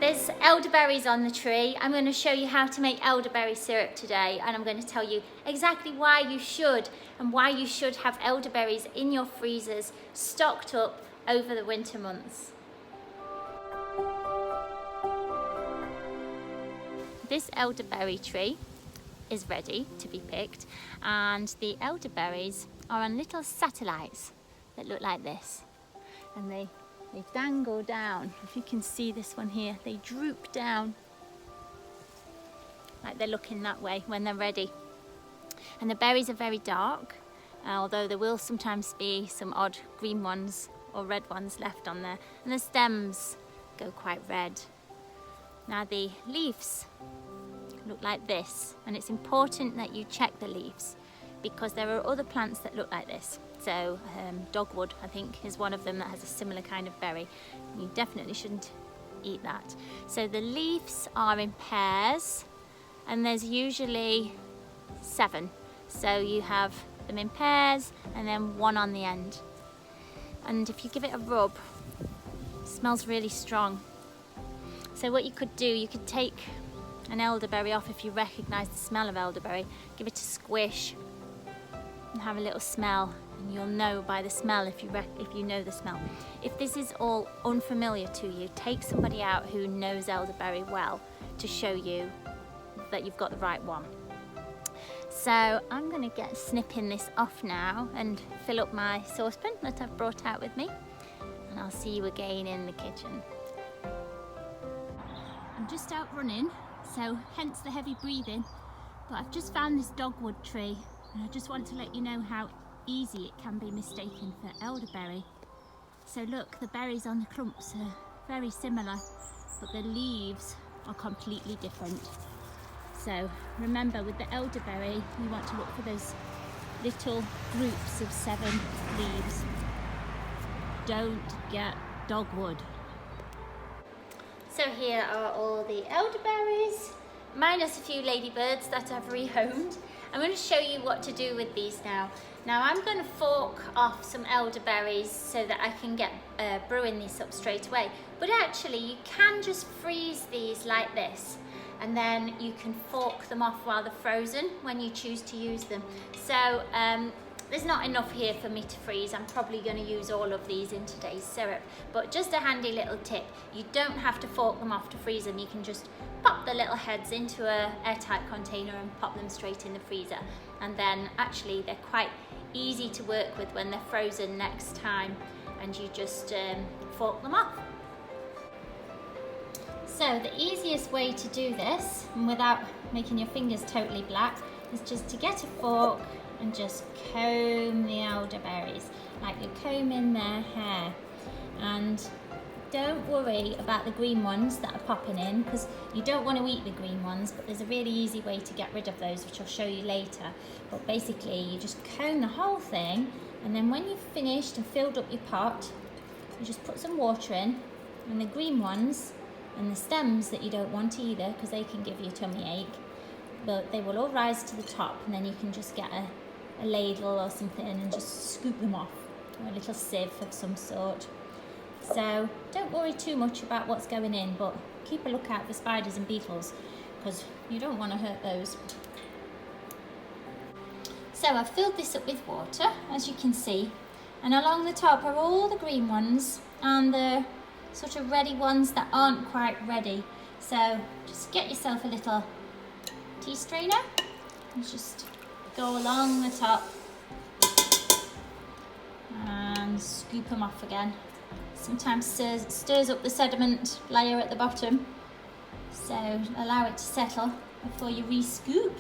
There's elderberries on the tree. I'm going to show you how to make elderberry syrup today, and I'm going to tell you exactly why you should have elderberries in your freezers stocked up over the winter months. This elderberry tree is ready to be picked, and the elderberries are on little satellites that look like this, and they dangle down. If you can see this one here, they droop down like they're looking that way when they're ready. And the berries are very dark, although there will sometimes be some odd green ones or red ones left on there, and the stems go quite red. Now the leaves look like this, and it's important that you check the leaves because there are other plants that look like this. So dogwood, I think, is one of them that has a similar kind of berry. You definitely shouldn't eat that. So the leaves are in pairs, and there's usually 7. So you have them in pairs and then one on the end. And if you give it a rub, it smells really strong. So what you could do, you could take an elderberry off if you recognise the smell of elderberry, give it a squish and have a little smell, and you'll know by the smell if you know the smell. If this is all unfamiliar to you, take somebody out who knows elderberry well to show you that you've got the right one. So I'm going to get snipping this off now and fill up my saucepan that I've brought out with me, and I'll see you again in the kitchen. I'm just out running, so hence the heavy breathing, but I've just found this dogwood tree, and I just want to let you know how easy it can be mistaken for elderberry. So look, the berries on the clumps are very similar, but the leaves are completely different. So remember, with the elderberry, you want to look for those little groups of 7 leaves. Don't get dogwood. So here are all the elderberries, minus a few ladybirds that I've rehomed. I'm going to show you what to do with these now. Now I'm going to fork off some elderberries so that I can get brewing these up straight away. But actually you can just freeze these like this, and then you can fork them off while they're frozen when you choose to use them. So there's not enough here for me to freeze. I'm probably going to use all of these in today's syrup. But just a handy little tip, you don't have to fork them off to freeze them. You can just pop the little heads into an airtight container and pop them straight in the freezer. And then actually they're quite easy to work with when they're frozen next time, and you just fork them off. So the easiest way to do this, and without making your fingers totally black, is just to get a fork and just comb the elderberries like you're combing their hair. And don't worry about the green ones that are popping in, because you don't want to eat the green ones, but there's a really easy way to get rid of those, which I'll show you later. But basically you just comb the whole thing, and then when you've finished and filled up your pot, you just put some water in, and the green ones and the stems that you don't want either, because they can give you a tummy ache, but they will all rise to the top, and then you can just get a ladle or something and just scoop them off, or a little sieve of some sort. So don't worry too much about what's going in, but keep a lookout for spiders and beetles, because you don't want to hurt those. So I've filled this up with water, as you can see, and along the top are all the green ones and the sort of ready ones that aren't quite ready. So just get yourself a little tea strainer and just go along the top and scoop them off again. Sometimes stirs up the sediment layer at the bottom, so allow it to settle before you re-scoop.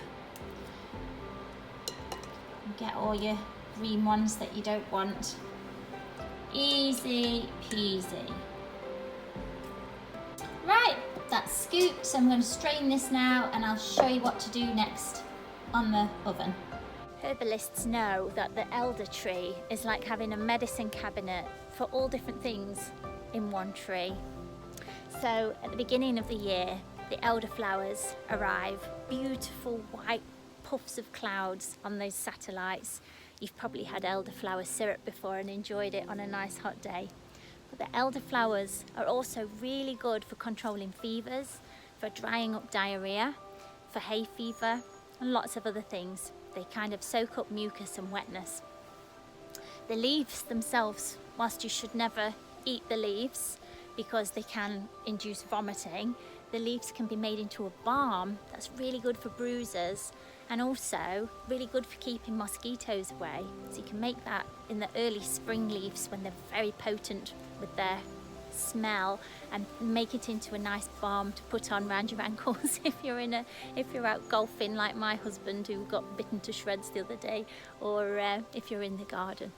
And get all your green ones that you don't want. Easy peasy. Right, that's scooped, so I'm going to strain this now, and I'll show you what to do next on the oven. Herbalists know that the elder tree is like having a medicine cabinet for all different things in one tree. So at the beginning of the year, the elderflowers arrive, beautiful white puffs of clouds on those satellites. You've probably had elderflower syrup before and enjoyed it on a nice hot day. But the elderflowers are also really good for controlling fevers, for drying up diarrhea, for hay fever, and lots of other things. They kind of soak up mucus and wetness. The leaves themselves, whilst you should never eat the leaves because they can induce vomiting, the leaves can be made into a balm that's really good for bruises and also really good for keeping mosquitoes away. So you can make that in the early spring leaves when they're very potent with their smell, and make it into a nice balm to put on around your ankles if you're out golfing like my husband, who got bitten to shreds the other day, or if you're in the garden.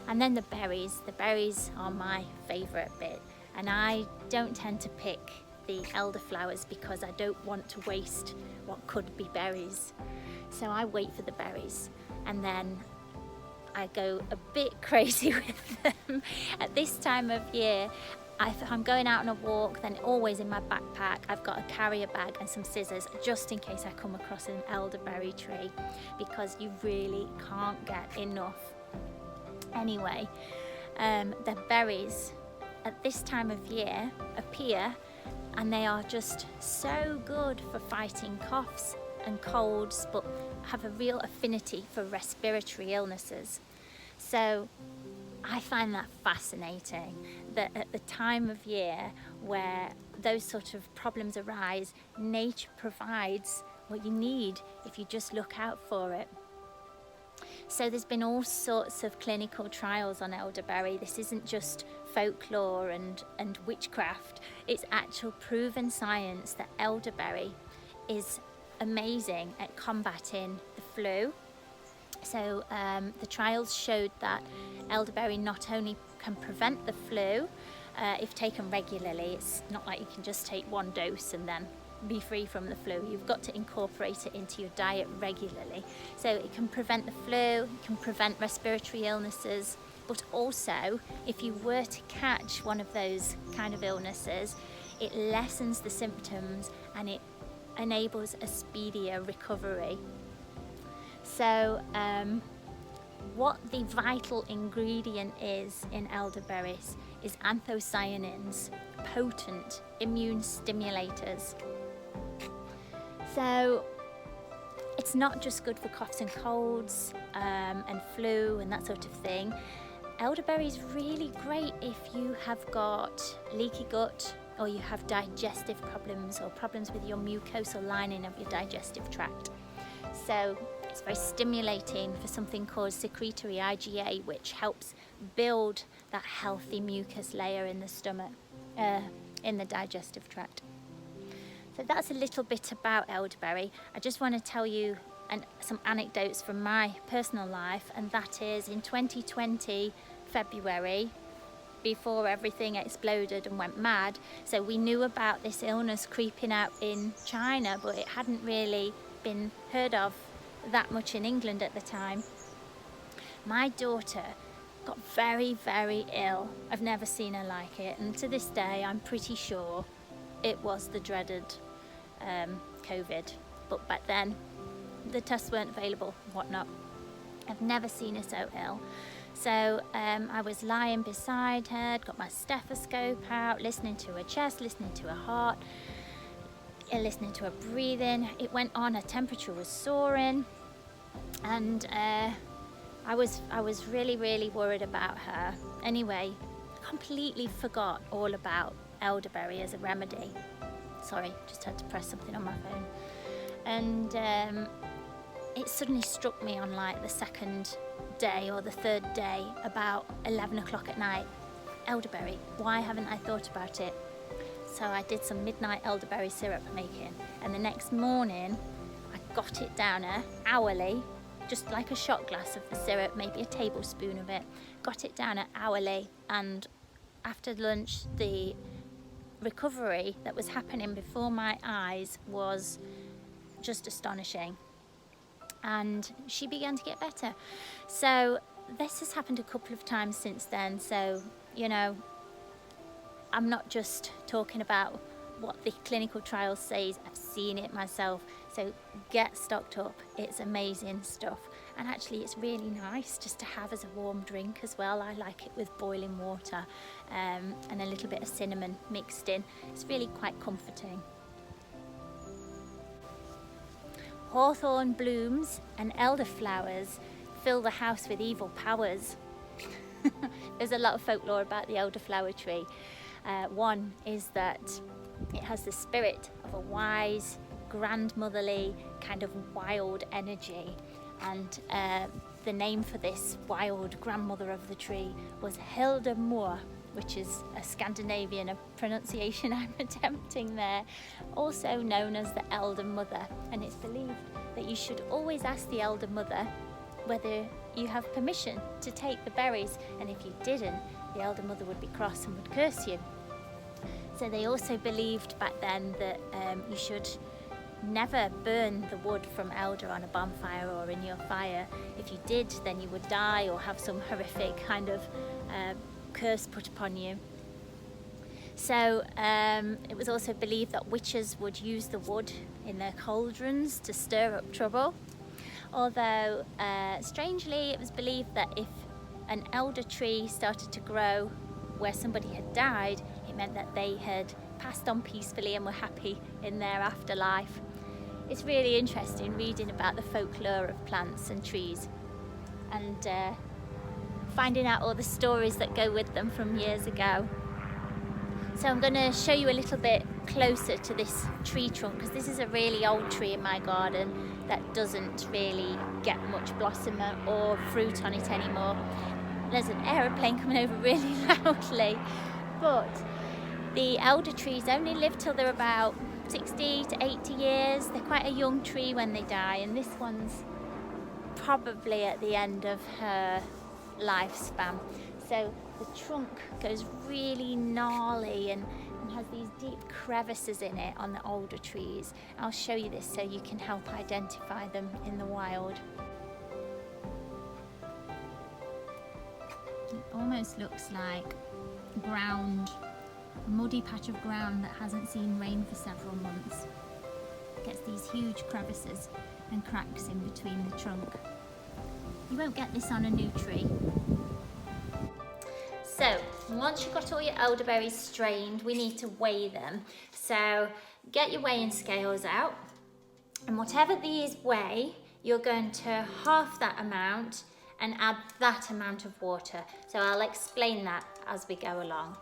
And then the berries are my favourite bit, and I don't tend to pick the elderflowers because I don't want to waste what could be berries. So I wait for the berries, and then I go a bit crazy with them. At this time of year, if I'm going out on a walk, then always in my backpack I've got a carrier bag and some scissors, just in case I come across an elderberry tree, because you really can't get enough. Anyway, the berries at this time of year appear, and they are just so good for fighting coughs and colds, but have a real affinity for respiratory illnesses. So I find that fascinating, that at the time of year where those sort of problems arise, nature provides what you need if you just look out for it. So there's been all sorts of clinical trials on elderberry. This isn't just folklore and witchcraft. It's actual proven science that elderberry is amazing at combating the flu. So the trials showed that elderberry not only can prevent the flu if taken regularly. It's not like you can just take one dose and then be free from the flu. You've got to incorporate it into your diet regularly. So it can prevent the flu, it can prevent respiratory illnesses, but also if you were to catch one of those kind of illnesses, it lessens the symptoms and it enables a speedier recovery. So what the vital ingredient is in elderberries is anthocyanins, potent immune stimulators. So it's not just good for coughs and colds and flu and that sort of thing. Elderberry is really great if you have got leaky gut, or you have digestive problems, or problems with your mucosal lining of your digestive tract. So it's very stimulating for something called secretory IgA, which helps build that healthy mucus layer in the stomach, in the digestive tract. So that's a little bit about elderberry. I just want to tell you some anecdotes from my personal life, and that is in 2020, February, before everything exploded and went mad. So we knew about this illness creeping out in China, but it hadn't really been heard of that much in England at the time. My daughter got very, very ill. I've never seen her like it, and to this day I'm pretty sure it was the dreaded COVID, but back then the tests weren't available, whatnot. I've never seen her so ill. So I was lying beside her, got my stethoscope out, listening to her chest, listening to her heart, listening to her breathing. It went on, her temperature was soaring, and I was really, really worried about her. Anyway, completely forgot all about elderberry as a remedy. Sorry, just had to press something on my phone. And it suddenly struck me on like the second day or the third day, about 11 o'clock at night. Elderberry, why haven't I thought about it? So I did some midnight elderberry syrup making, and the next morning I got it down her hourly, just like a shot glass of the syrup, maybe a tablespoon of it, got it down her hourly, and after lunch the recovery that was happening before my eyes was just astonishing, and she began to get better. So this has happened a couple of times since then. So, you know, I'm not just talking about what the clinical trial says, I've seen it myself. So get stocked up, it's amazing stuff. and actually it's really nice just to have as a warm drink as well. I like it with boiling water and a little bit of cinnamon mixed in. It's really quite comforting. Hawthorn blooms and elderflowers fill the house with evil powers. There's a lot of folklore about the elderflower tree. One is that it has the spirit of a wise, grandmotherly, kind of wild energy. And the name for this wild grandmother of the tree was Hilda, which is a Scandinavian pronunciation I'm attempting there, also known as the Elder Mother. And it's believed that you should always ask the Elder Mother whether you have permission to take the berries, and if you didn't, the Elder Mother would be cross and would curse you. So they also believed back then that you should never burn the wood from elder on a bonfire or in your fire. If you did, then you would die or have some horrific kind of curse put upon you. So it was also believed that witches would use the wood in their cauldrons to stir up trouble. Although strangely it was believed that if an elder tree started to grow where somebody had died, it meant that they had passed on peacefully and were happy in their afterlife. It's really interesting reading about the folklore of plants and trees and finding out all the stories that go with them from years ago. So I'm going to show you a little bit closer to this tree trunk, because this is a really old tree in my garden that doesn't really get much blossom or fruit on it anymore. There's an aeroplane coming over really loudly, but the elder trees only live till they're about 60 to 80 years. They're quite a young tree when they die, and this one's probably at the end of her lifespan. So the trunk goes really gnarly and has these deep crevices in it on the older trees. I'll show you this so you can help identify them in the wild. It almost looks like ground, a muddy patch of ground that hasn't seen rain for several months. It gets these huge crevices and cracks in between the trunk. You won't get this on a new tree. So once you've got all your elderberries strained, we need to weigh them. So get your weighing scales out, and whatever these weigh, you're going to half that amount and add that amount of water. So I'll explain that as we go along.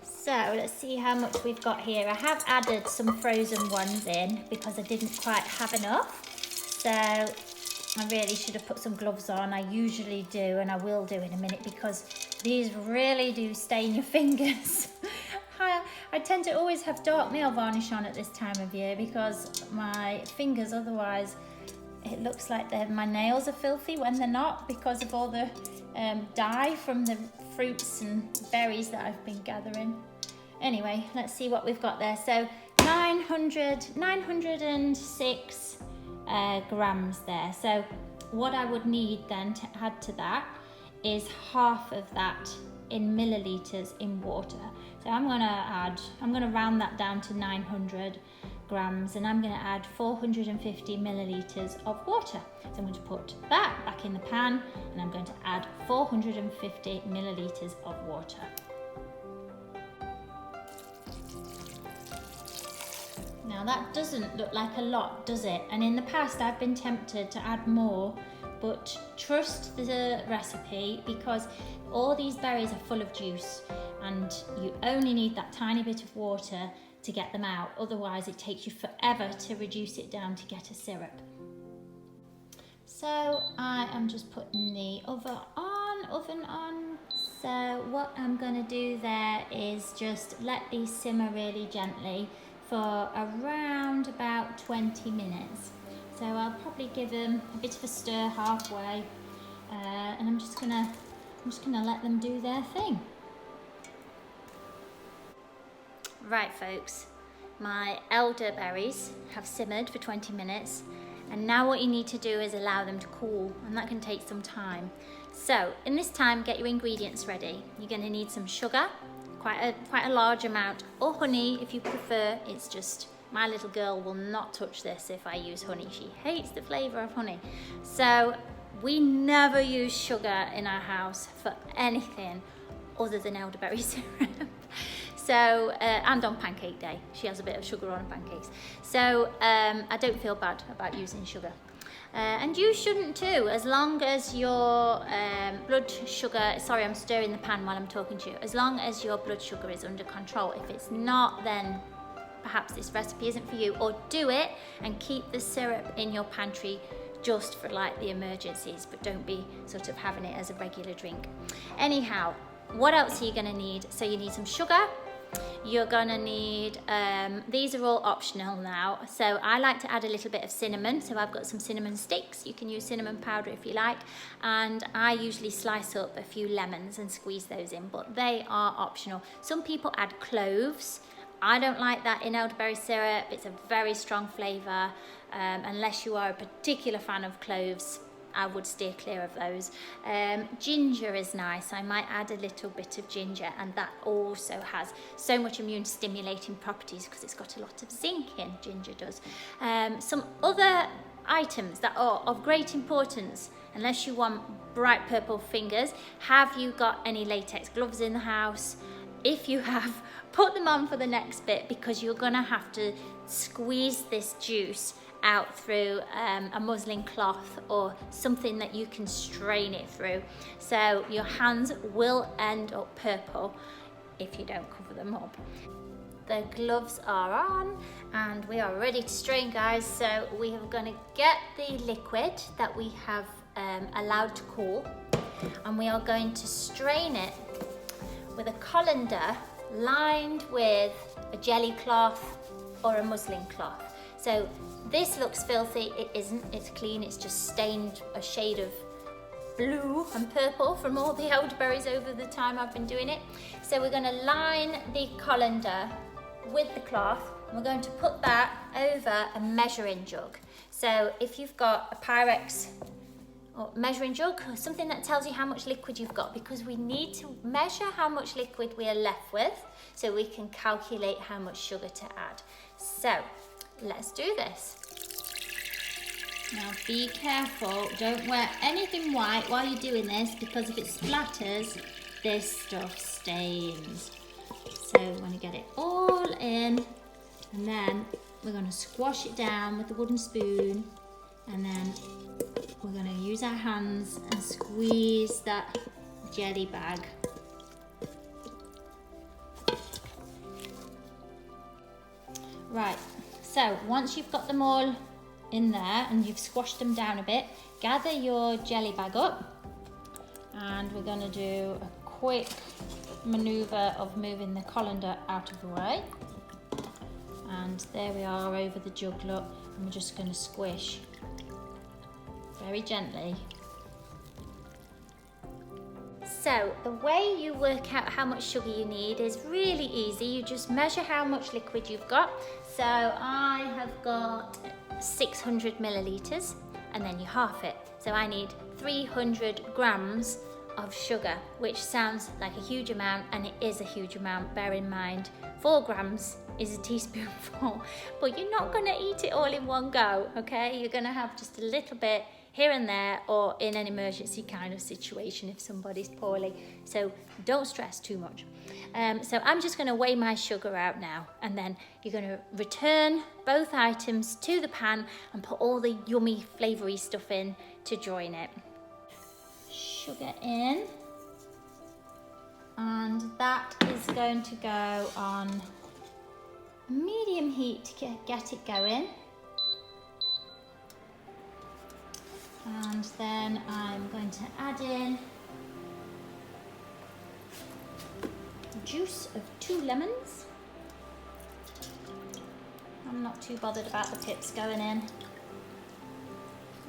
So let's see how much we've got here. I have added some frozen ones in because I didn't quite have enough. So I really should have put some gloves on. I usually do, and I will do in a minute, because these really do stain your fingers. I tend to always have dark nail varnish on at this time of year because my fingers, otherwise it looks like my nails are filthy when they're not, because of all the dye from the fruits and berries that I've been gathering. Anyway, let's see what we've got there. So 906 grams there. So what I would need then to add to that is half of that in milliliters in water. So I'm going to round that down to 900 grams, and I'm going to add 450 milliliters of water. So I'm going to put that back in the pan, and I'm going to add 450 milliliters of water. Now that doesn't look like a lot, does it? And in the past I've been tempted to add more, but trust the recipe, because all these berries are full of juice and you only need that tiny bit of water to get them out. Otherwise it takes you forever to reduce it down to get a syrup. So I am just putting the oven on. So what I'm going to do there is just let these simmer really gently for around about 20 minutes. So I'll probably give them a bit of a stir halfway, and I'm just gonna let them do their thing. Right folks, my elderberries have simmered for 20 minutes, and now what you need to do is allow them to cool, and that can take some time. So in this time, get your ingredients ready. You're going to need some sugar, quite a large amount, or honey if you prefer. It's just My little girl will not touch this if I use honey. She hates the flavour of honey. So we never use sugar in our house for anything other than elderberry syrup. So, and on pancake day, she has a bit of sugar on her pancakes. So I don't feel bad about using sugar. And you shouldn't too, as long as your blood sugar, sorry, I'm stirring the pan while I'm talking to you, as long as your blood sugar is under control. If it's not, then perhaps this recipe isn't for you, or do it and keep the syrup in your pantry just for like the emergencies, but don't be sort of having it as a regular drink. Anyhow, what else are you going to need? So you need some sugar. You're gonna need, these are all optional now, so I like to add a little bit of cinnamon, so I've got some cinnamon sticks. You can use cinnamon powder if you like, and I usually slice up a few lemons and squeeze those in, but they are optional. Some people add cloves. I don't like that in elderberry syrup. It's a very strong flavour. Unless you are a particular fan of cloves, I would steer clear of those. Ginger is nice. I might add a little bit of ginger, and that also has so much immune stimulating properties because it's got a lot of zinc in, ginger does. Some other items that are of great importance, unless you want bright purple fingers, have you got any latex gloves in the house? If you have, put them on for the next bit, because you're gonna have to squeeze this juice out through a muslin cloth or something that you can strain it through. So your hands will end up purple if you don't cover them up. The gloves are on and we are ready to strain, guys. So we are going to get the liquid that we have allowed to cool, and we are going to strain it with a colander lined with a jelly cloth or a muslin cloth. So this looks filthy, it isn't, it's clean, it's just stained a shade of blue and purple from all the elderberries over the time I've been doing it. So we're going to line the colander with the cloth, and we're going to put that over a measuring jug. So if you've got a Pyrex or measuring jug, or something that tells you how much liquid you've got, because we need to measure how much liquid we are left with so we can calculate how much sugar to add. So let's do this. Now be careful, don't wear anything white while you're doing this, because if it splatters, this stuff stains. So we're going to get it all in, and then we're going to squash it down with the wooden spoon, and then we're going to use our hands and squeeze that jelly bag. Right, so once you've got them all in there and you've squashed them down a bit, gather your jelly bag up, and we're going to do a quick manoeuvre of moving the colander out of the way. And there we are over the jug, look, and we're just going to squish very gently. So the way you work out how much sugar you need is really easy. You just measure how much liquid you've got. So I have got 600 millilitres, and then you half it. So I need 300 grams of sugar, which sounds like a huge amount, and it is a huge amount. Bear in mind, 4 grams is a teaspoonful, but you're not going to eat it all in one go, okay? You're going to have just a little bit here and there, or in an emergency kind of situation if somebody's poorly. So don't stress too much. So I'm just going to weigh my sugar out now, and then you're going to return both items to the pan and put all the yummy flavoury stuff in to join it. Sugar in, and that is going to go on medium heat to get it going. And then I'm going to add in the juice of 2 lemons. I'm not too bothered about the pips going in.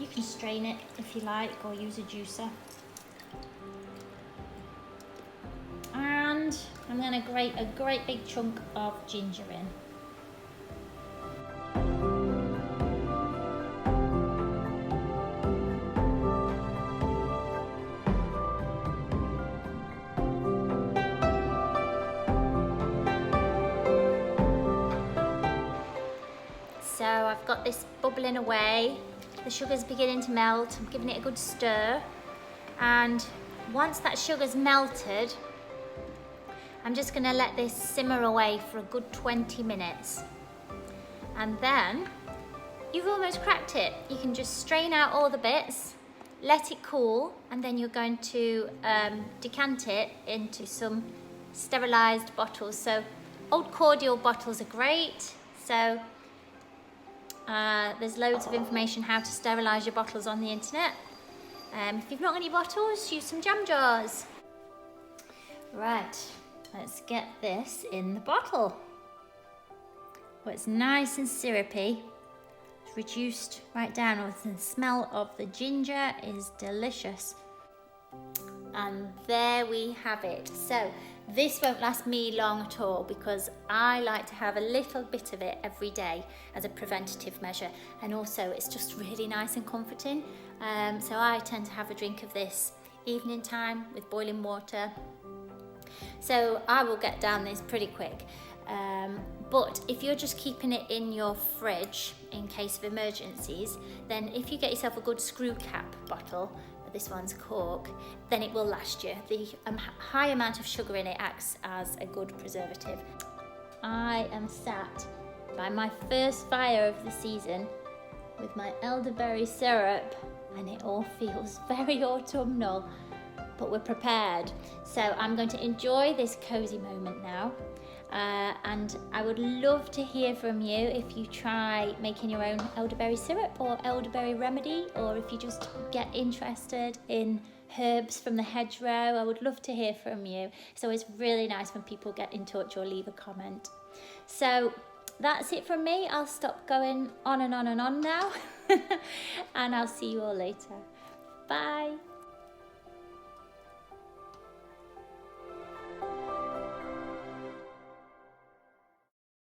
You can strain it if you like, or use a juicer. And I'm going to grate a great big chunk of ginger in. bubbling away. The sugar's beginning to melt. I'm giving it a good stir. And once that sugar's melted, I'm just gonna let this simmer away for a good 20 minutes. And then you've almost cracked it. You can just strain out all the bits, let it cool, and then you're going to decant it into some sterilised bottles. So old cordial bottles are great. So there's loads of information how to sterilise your bottles on the internet. If you've not got any bottles, use some jam jars. Right, let's get this in the bottle. Well, it's nice and syrupy. It's reduced right down. The smell of the ginger is delicious. And there we have it. So this won't last me long at all because I like to have a little bit of it every day as a preventative measure, and also it's just really nice and comforting. So I tend to have a drink of this evening time with boiling water. So I will get down this pretty quick. But if you're just keeping it in your fridge in case of emergencies, then if you get yourself a good screw cap bottle, this one's cork, then it will last you. The high amount of sugar in it acts as a good preservative. I am sat by my first fire of the season with my elderberry syrup, and it all feels very autumnal, but we're prepared. So I'm going to enjoy this cozy moment now. And I would love to hear from you if you try making your own elderberry syrup or elderberry remedy, or if you just get interested in herbs from the hedgerow. I would love to hear from you. It's always really nice when people get in touch or leave a comment. So that's it from me. I'll stop going on and on and on now and I'll see you all later. Bye.